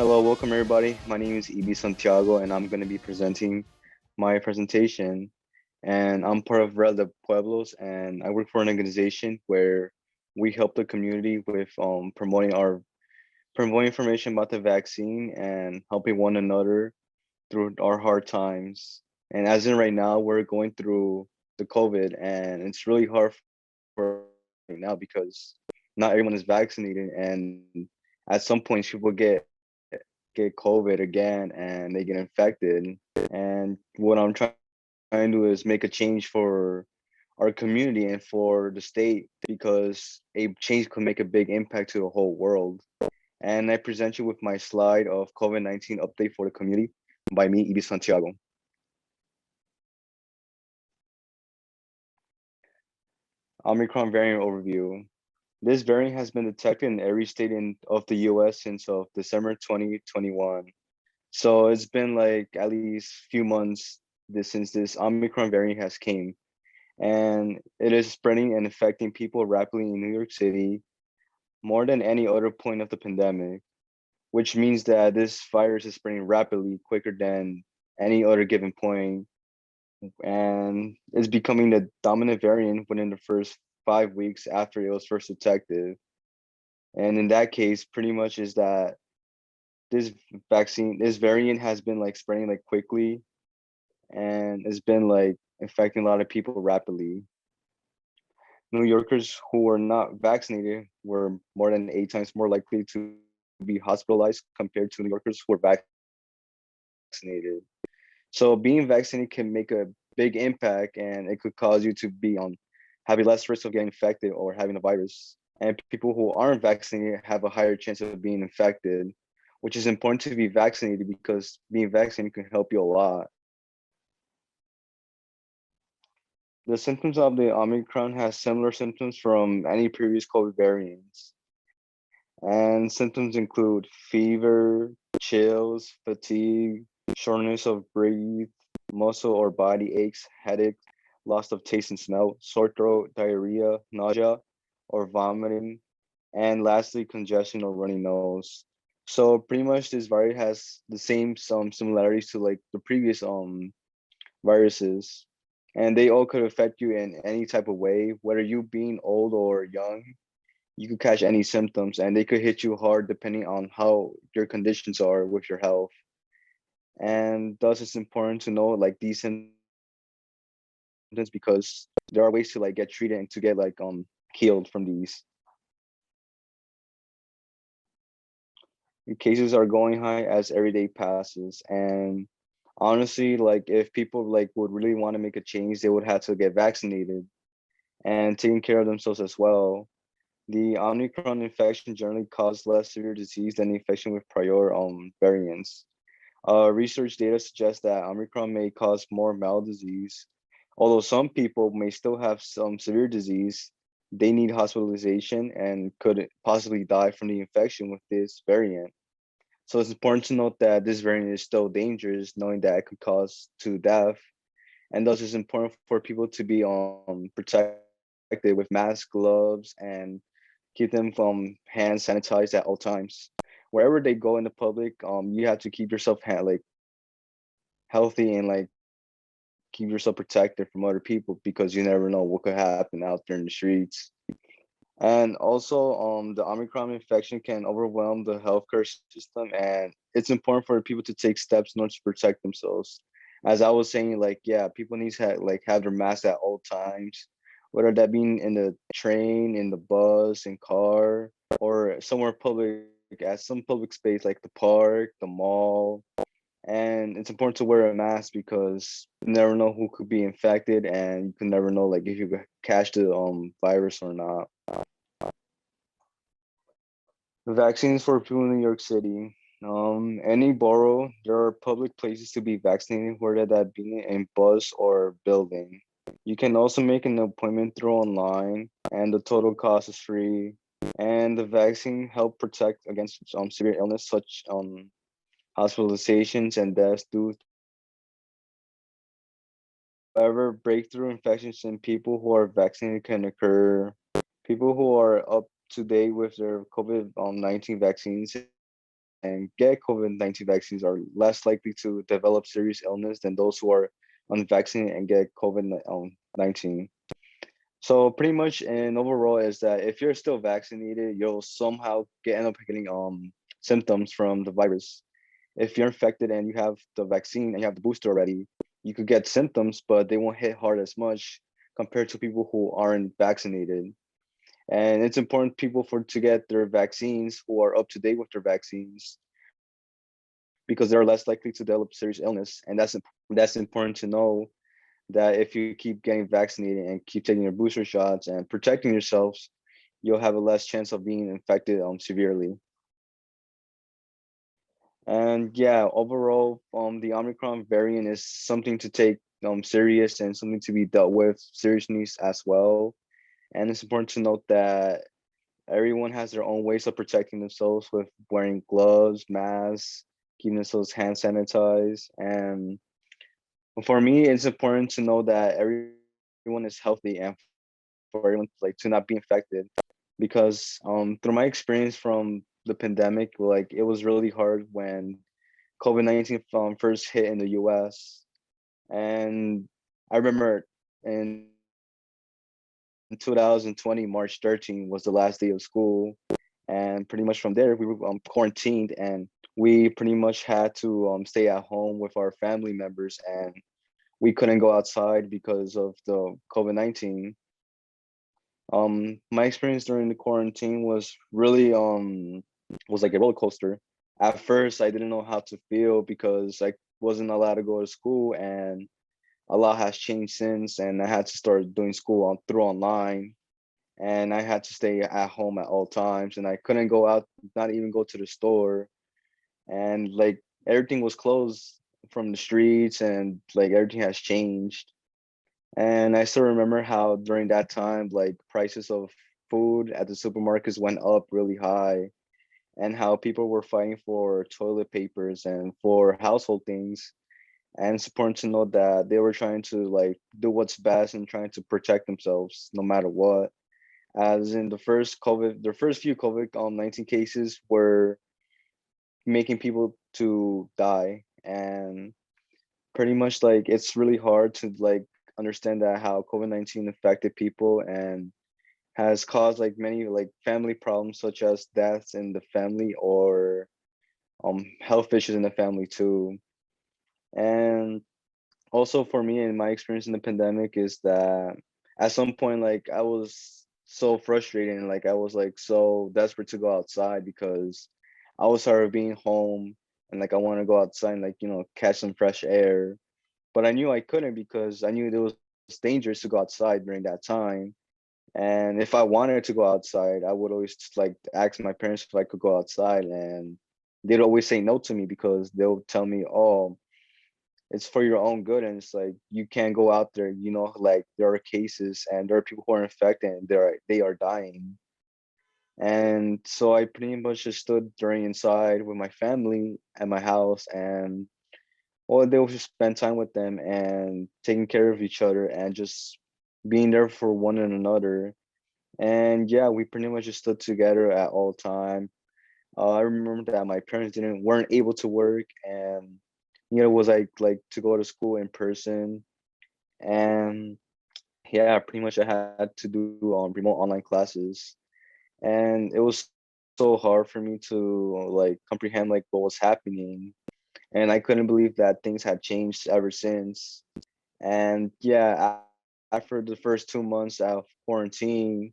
Hello, welcome everybody. My name is Ibi Santiago, and I'm going to be presenting my presentation. And I'm part of Red de Pueblos, and I work for an organization where we help the community with promoting information about the vaccine and helping one another through our hard times. And as in right now, we're going through the COVID, and it's really hard for us right now because not everyone is vaccinated, and at some point, people get COVID again and they get infected. And what I'm trying to do is make a change for our community and for the state because a change could make a big impact to the whole world. And I present you with my slide of COVID-19 update for the community by me, Ibis Santiago. Omicron variant overview. This variant has been detected in every state of the US since of December 2021. So it's been like at least few months since this Omicron variant has came, and it is spreading and affecting people rapidly in New York City more than any other point of the pandemic, which means that this virus is spreading rapidly quicker than any other given point, and is becoming the dominant variant within the first 5 weeks after it was first detected. And in that case, pretty much is that this variant has been like spreading like quickly and it's been like affecting a lot of people rapidly. New Yorkers who were not vaccinated were more than 8 times more likely to be hospitalized compared to New Yorkers who were vaccinated. So being vaccinated can make a big impact and it could cause you to be on having less risk of getting infected or having a virus. And people who aren't vaccinated have a higher chance of being infected, which is important to be vaccinated because being vaccinated can help you a lot. The symptoms of the Omicron has similar symptoms from any previous COVID variants. And symptoms include fever, chills, fatigue, shortness of breath, muscle or body aches, headaches, loss of taste and smell, sore throat, diarrhea, nausea, or vomiting, and lastly, congestion or runny nose. So pretty much this virus has the same some similarities to like the previous viruses, and they all could affect you in any type of way, whether you being old or young. You could catch any symptoms and they could hit you hard depending on how your conditions are with your health. And thus it's important to know like these symptoms because there are ways to like get treated and to get like healed from these. Cases are going high as every day passes, and honestly, like if people like would really want to make a change, they would have to get vaccinated and taking care of themselves as well. The Omicron infection generally causes less severe disease than the infection with prior variants. Research data suggests that Omicron may cause more mild disease. Although some people may still have some severe disease, they need hospitalization and could possibly die from the infection with this variant. So it's important to note that this variant is still dangerous, knowing that it could cause to death. And thus it's important for people to be protected with masks, gloves, and keep them from hand sanitized at all times. Wherever they go in the public, you have to keep yourself like healthy and like keep yourself protected from other people because you never know what could happen out there in the streets. And also, the Omicron infection can overwhelm the healthcare system, and it's important for people to take steps in order to protect themselves. As I was saying, like, yeah, people need to have their mask at all times, whether that being in the train, in the bus, in car, or somewhere public, at some public space like the park, the mall. And it's important to wear a mask because you never know who could be infected, and you can never know like if you could catch the virus or not. Vaccines for people in New York City. Any borough, there are public places to be vaccinated, whether that be in bus or building. You can also make an appointment through online, and the total cost is free. And the vaccine help protect against severe illness, such hospitalizations and deaths due. However, breakthrough infections in people who are vaccinated can occur. People who are up to date with their COVID-19 vaccines and get COVID-19 vaccines are less likely to develop serious illness than those who are unvaccinated and get COVID-19. So pretty much and overall is that if you're still vaccinated, you'll somehow end up getting symptoms from the virus. If you're infected and you have the vaccine and you have the booster already, you could get symptoms, but they won't hit hard as much compared to people who aren't vaccinated. And it's important people for to get their vaccines who are up to date with their vaccines because they're less likely to develop serious illness. And that's important to know that if you keep getting vaccinated and keep taking your booster shots and protecting yourselves, you'll have a less chance of being infected severely. And yeah, overall, the Omicron variant is something to take serious and something to be dealt with seriously as well. And it's important to note that everyone has their own ways of protecting themselves with wearing gloves, masks, keeping themselves hand sanitized. And for me, it's important to know that everyone is healthy and for everyone like to not be infected. Because through my experience from the pandemic, like it was really hard when COVID-19 first hit in the US. And I remember in 2020, March 13 was the last day of school. And pretty much from there, we were quarantined and we pretty much had to stay at home with our family members and we couldn't go outside because of the COVID-19. My experience during the quarantine was really was like a roller coaster. At first, I didn't know how to feel because I wasn't allowed to go to school, and a lot has changed since. And I had to start doing school through online, and I had to stay at home at all times, and I couldn't go out, not even go to the store, and like everything was closed from the streets, and like everything has changed. And I still remember how during that time, like prices of food at the supermarkets went up really high, and how people were fighting for toilet papers and for household things. And it's important to know that they were trying to like do what's best and trying to protect themselves no matter what. As in the first few COVID-19 cases were making people to die, and pretty much like it's really hard to like understand that how COVID-19 affected people and has caused like many like family problems such as deaths in the family or health issues in the family too. And also for me and my experience in the pandemic is that at some point like I was so frustrated and like I was like so desperate to go outside because I was tired of being home and like I want to go outside and like catch some fresh air. But I knew I couldn't because I knew it was dangerous to go outside during that time. And if I wanted to go outside, I would always like ask my parents if I could go outside, and they'd always say no to me because they'll tell me, "Oh, it's for your own good," and it's like you can't go out there. Like there are cases and there are people who are infected and they are dying. And so I pretty much just stood during inside with my family at my house, and all they would just spend time with them and taking care of each other and just being there for one and another. And yeah, we pretty much just stood together at all time. I remember that my parents didn't weren't able to work, and it was like to go to school in person. And yeah, pretty much I had to do remote online classes, and it was so hard for me to like comprehend like what was happening, and I couldn't believe that things had changed ever since. And yeah, after the first 2 months of quarantine,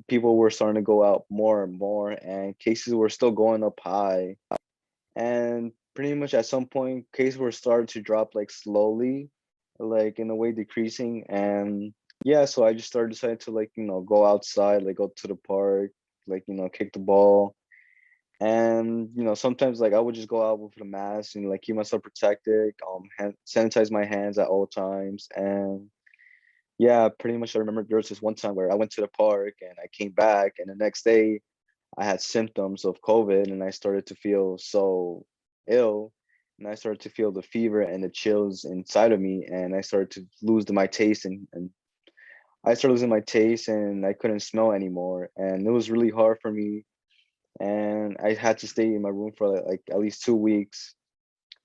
people were starting to go out more and more, and cases were still going up high. And pretty much at some point, cases were starting to drop like slowly, like in a way decreasing. And yeah, so I just started deciding to like go outside, like go to the park, like kick the ball. And sometimes like I would just go out with a mask and like keep myself protected, sanitize my hands at all times. And yeah, pretty much I remember there was this one time where I went to the park and I came back, and the next day I had symptoms of COVID and I started to feel so ill, and I started to feel the fever and the chills inside of me, and I started to lose my taste, and I started losing my taste and I couldn't smell anymore. And it was really hard for me and I had to stay in my room for like at least 2 weeks.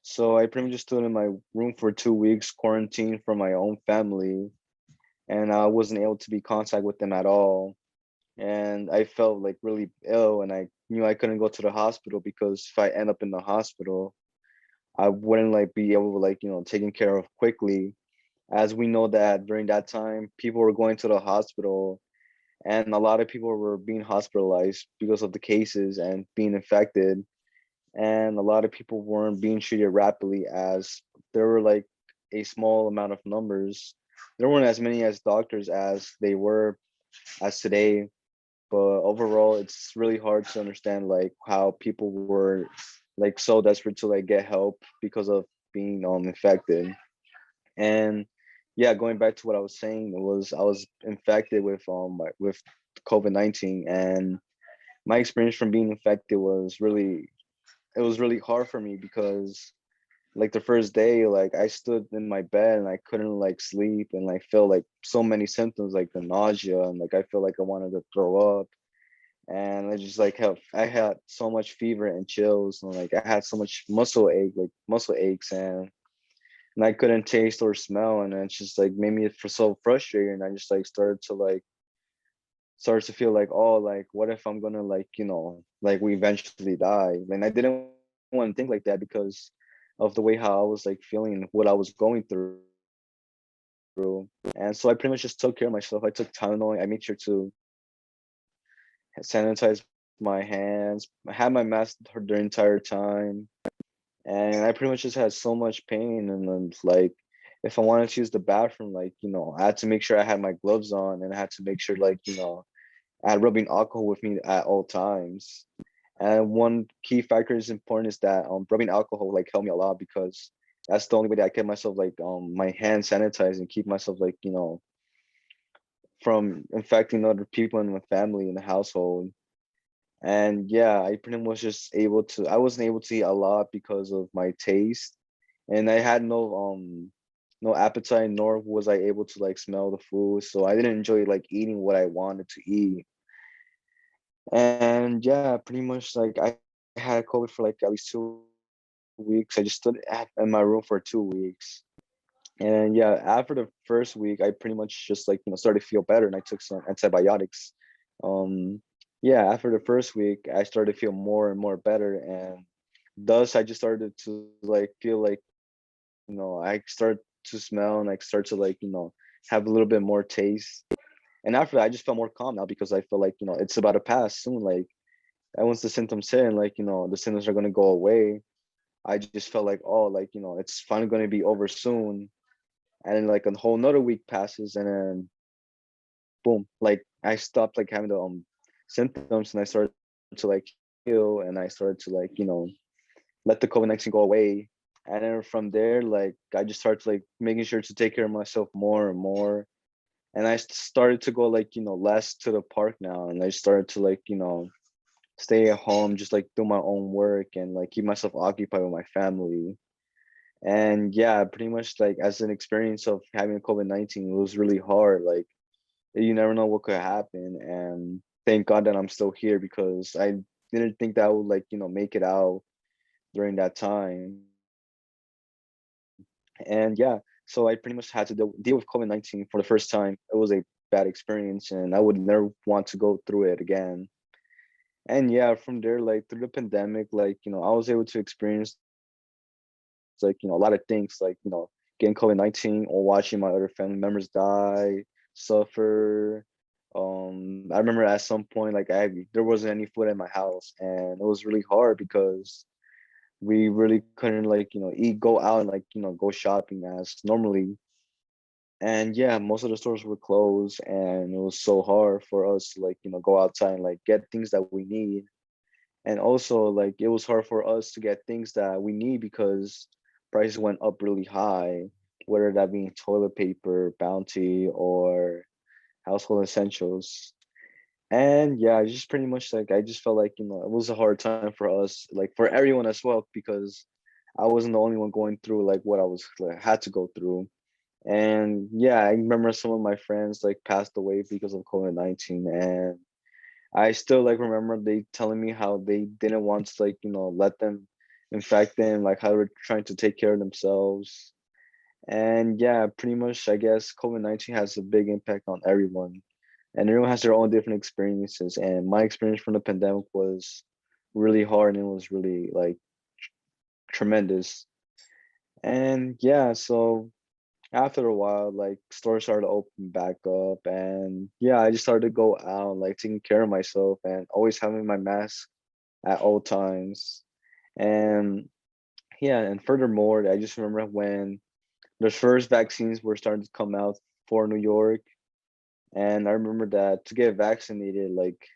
So I pretty much just stood in my room for 2 weeks, quarantined from my own family, and I wasn't able to be in contact with them at all. And I felt like really ill, and I knew I couldn't go to the hospital because if I end up in the hospital, I wouldn't like be able to like, taken care of quickly. As we know that during that time, people were going to the hospital and a lot of people were being hospitalized because of the cases and being infected. And a lot of people weren't being treated rapidly as there were like a small amount of numbers. There weren't as many as doctors as they were as today. But overall, it's really hard to understand like how people were like so desperate to like get help because of being infected. And yeah, going back to what I was saying, it was I was infected with COVID-19, and my experience from being infected was really it was really hard for me because like the first day, like I stood in my bed and I couldn't like sleep and like felt like so many symptoms like the nausea and like I felt like I wanted to throw up. And I just like have I had so much fever and chills and like I had so much muscle aches, and I couldn't taste or smell, and it's just like made me for so frustrated. And I just like started to feel like, oh, like what if I'm gonna like like we eventually die? And I didn't want to think like that because of the way how I was like feeling, what I was going through. And so I pretty much just took care of myself. I took Tylenol. I made sure to sanitize my hands. I had my mask the entire time, and I pretty much just had so much pain. And then like, if I wanted to use the bathroom, like I had to make sure I had my gloves on, and I had to make sure like I had rubbing alcohol with me at all times. And one key factor is important is that rubbing alcohol like helped me a lot because that's the only way that I kept myself like my hands sanitized and keep myself like from infecting other people in my family in the household. And yeah, I pretty much just able to I wasn't able to eat a lot because of my taste, and I had no appetite, nor was I able to like smell the food, so I didn't enjoy like eating what I wanted to eat. And yeah, pretty much like I had COVID for like at least 2 weeks. I just stood in my room for 2 weeks. And yeah, after the first week, I pretty much just like, started to feel better, and I took some antibiotics. Um, yeah, after the first week, I started to feel more and more better. And thus I just started to like feel like, I start to smell and I start to like, have a little bit more taste. And after that, I just felt more calm now because I feel like, it's about to pass soon. Like, and once the symptoms hit and like, the symptoms are gonna go away, I just felt like, oh, like, it's finally gonna be over soon. And then like a whole another week passes, and then boom, like I stopped like having the symptoms, and I started to like heal, and I started to like, let the COVID-19 go away. And then from there, like I just started like making sure to take care of myself more and more. And I started to go like, less to the park now. And I started to like, stay at home, just like do my own work and like keep myself occupied with my family. And yeah, pretty much like as an experience of having COVID-19, it was really hard. Like you never know what could happen. And thank God that I'm still here because I didn't think that I would like, make it out during that time. And yeah, so I pretty much had to deal with COVID-19 for the first time. It was a bad experience, and I would never want to go through it again. And yeah, from there, like through the pandemic, like, I was able to experience like, a lot of things, like, getting COVID-19 or watching my other family members die, suffer. I remember at some point, like there wasn't any food in my house, and it was really hard because we really couldn't like, go out and like, go shopping as normally. And yeah, most of the stores were closed, and it was so hard for us to like, go outside and like get things that we need. And also like it was hard for us to get things that we need because prices went up really high, whether that being toilet paper, Bounty, or household essentials. And yeah, I just pretty much like I just felt like, it was a hard time for us, like for everyone as well, because I wasn't the only one going through like what I was like had to go through. And yeah, I remember some of my friends like passed away because of COVID-19, and I still like remember they telling me how they didn't want to like, let them infect them, like how they were trying to take care of themselves. And yeah, pretty much I guess COVID-19 has a big impact on everyone. And everyone has their own different experiences. And my experience from the pandemic was really hard and it was really like tremendous. And yeah, so after a while, like stores started to open back up, and yeah, I just started to go out, like taking care of myself and always having my mask at all times. And yeah, and furthermore, I just remember when the first vaccines were starting to come out for New York, and I remember that to get vaccinated, like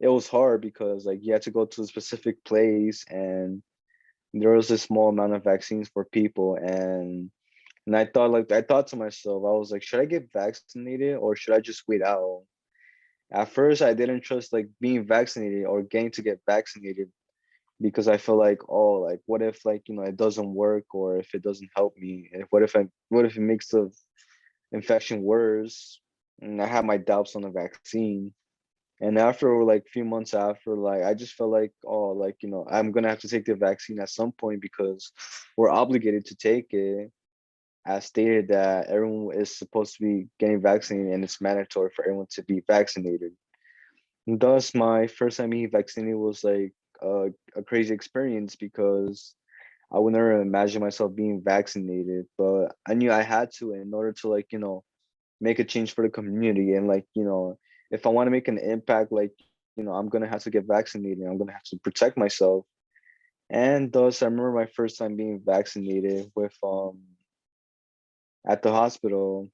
it was hard because like you had to go to a specific place, and there was a small amount of vaccines for people, and I thought to myself, I was like, should I get vaccinated or should I just wait out? At first, I didn't trust like being vaccinated or getting to get vaccinated because I feel like, oh, like what if like it doesn't work or if it doesn't help me? And what if it makes the infection worse? And I had my doubts on the vaccine. And after like a few months after, like I just felt like, oh, like I'm gonna have to take the vaccine at some point because we're obligated to take it, as stated that everyone is supposed to be getting vaccinated and it's mandatory for everyone to be vaccinated. And thus, my first time being vaccinated was like a crazy experience because I would never imagine myself being vaccinated, but I knew I had to in order to like, make a change for the community. And like, if I want to make an impact, like, I'm gonna have to get vaccinated. I'm gonna have to protect myself. And thus, I remember my first time being vaccinated with at the hospital.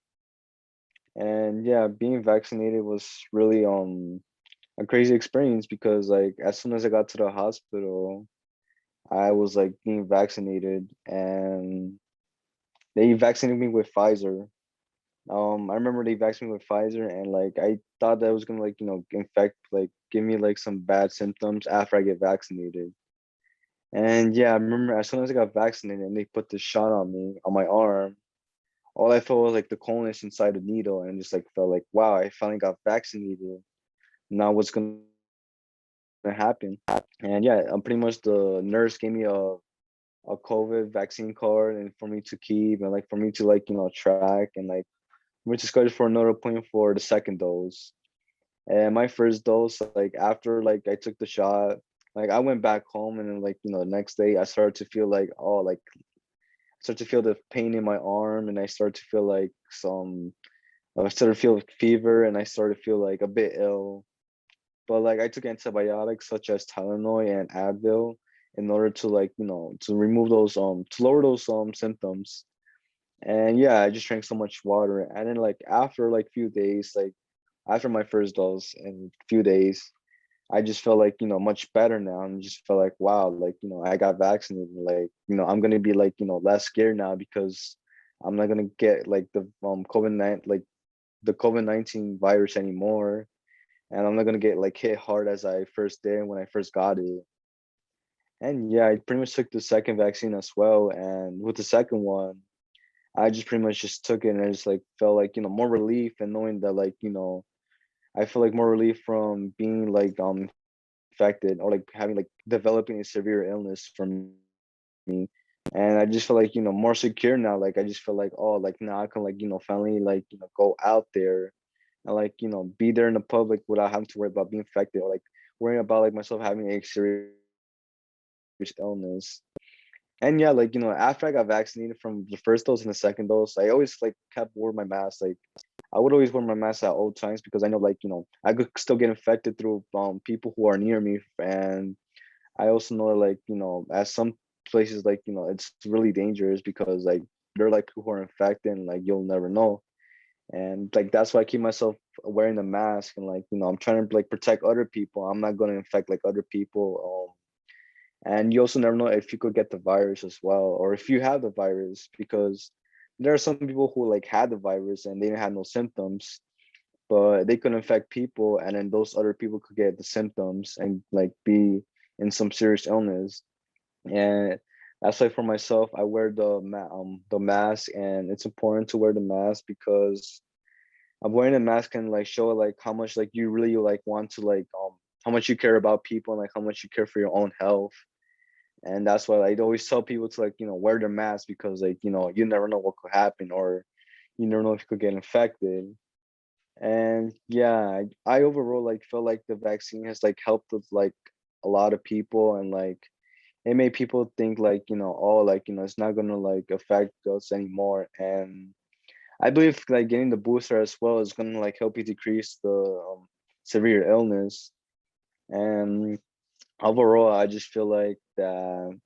And yeah, being vaccinated was really a crazy experience because like as soon as I got to the hospital, I was like being vaccinated and they vaccinated me with Pfizer. I remember they vaccinated me with Pfizer and like I thought that was gonna like, infect like give me like some bad symptoms after I get vaccinated. And yeah, I remember as soon as I got vaccinated and they put the shot on me on my arm, all I felt was like the coldness inside the needle and just like felt like, wow, I finally got vaccinated. Now what's gonna happen? And yeah, I'm pretty much the nurse gave me a COVID vaccine card and for me to keep and like for me to like, track and like we to schedule for another appointment for the second dose. And my first dose, like after like I took the shot, like I went back home and then like, the next day I started to feel like, oh, like start to feel the pain in my arm and I started to feel like I started to feel fever and I started to feel like a bit ill. But like I took antibiotics such as Tylenol and Advil in order to like, to remove those to lower those symptoms. And yeah, I just drank so much water. And then like after like few days, like after my first dose and few days, I just felt like, much better now and just felt like, wow, like, I got vaccinated. Like, I'm gonna be like, less scared now because I'm not gonna get like the COVID-19 virus anymore. And I'm not gonna get like hit hard as I first did when I first got it. And yeah, I pretty much took the second vaccine as well. And with the second one, I just pretty much just took it and I just like felt like, more relief and knowing that like, I feel like more relief from being like infected or like having like developing a severe illness from me. And I just feel like, more secure now. Like I just feel like, oh, like now I can like, finally like, go out there and like, be there in the public without having to worry about being infected or like worrying about like myself having a serious illness. And yeah, like, after I got vaccinated from the first dose and the second dose, I always like kept wearing my mask. Like I would always wear my mask at all times because I know like, I could still get infected through people who are near me. And I also know like, at some places like, it's really dangerous because like they're like who are infected and like you'll never know. And like that's why I keep myself wearing the mask and like, I'm trying to like protect other people. I'm not gonna infect like other people. And you also never know if you could get the virus as well, or if you have the virus, because there are some people who like had the virus and they didn't have no symptoms, but they could infect people, and then those other people could get the symptoms and like be in some serious illness. And that's why for myself, I wear the mask, and it's important to wear the mask because I'm wearing a mask and like show like how much like you really like want to like how much you care about people and like how much you care for your own health. And that's why I always tell people to like, wear their mask, because like, you never know what could happen, or you never know if you could get infected. And yeah, I overall like feel like the vaccine has like helped with like a lot of people, and like it made people think like, oh, like, it's not gonna like affect us anymore. And I believe like getting the booster as well is gonna like help you decrease the severe illness. And overall, I just feel like that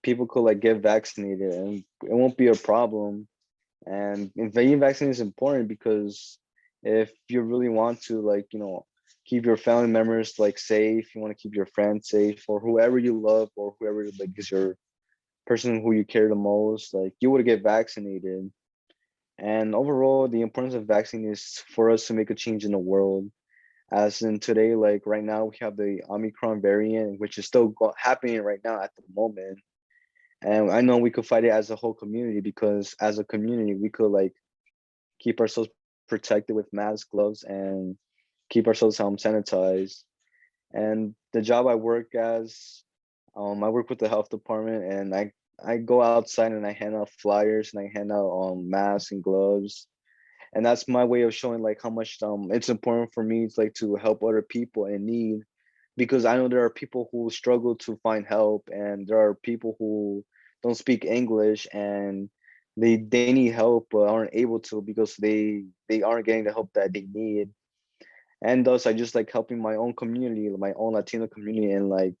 people could like get vaccinated and it won't be a problem. And getting vaccinated is important, because if you really want to like, keep your family members like safe, you want to keep your friends safe, or whoever you love, or whoever like is your person who you care the most, like you would get vaccinated. And overall, the importance of vaccine is for us to make a change in the world. As in today, like right now, we have the Omicron variant, which is still happening right now at the moment. And I know we could fight it as a whole community, because as a community, we could like keep ourselves protected with masks, gloves, and keep ourselves home sanitized. And the job I work as, I work with the health department, and I go outside and I hand out flyers and I hand out masks and gloves. And that's my way of showing like how much it's important for me to like to help other people in need, because I know there are people who struggle to find help, and there are people who don't speak English, and they need help but aren't able to, because they aren't getting the help that they need. And thus I just like helping my own community, my own Latino community, and like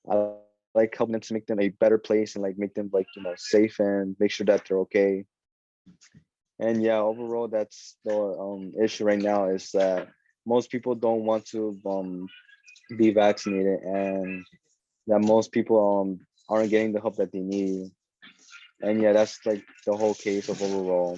I like helping them to make them a better place, and like make them like, safe, and make sure that they're okay. And yeah, overall, that's the issue right now, is that most people don't want to be vaccinated, and that most people aren't getting the help that they need. And yeah, that's like the whole case of overall.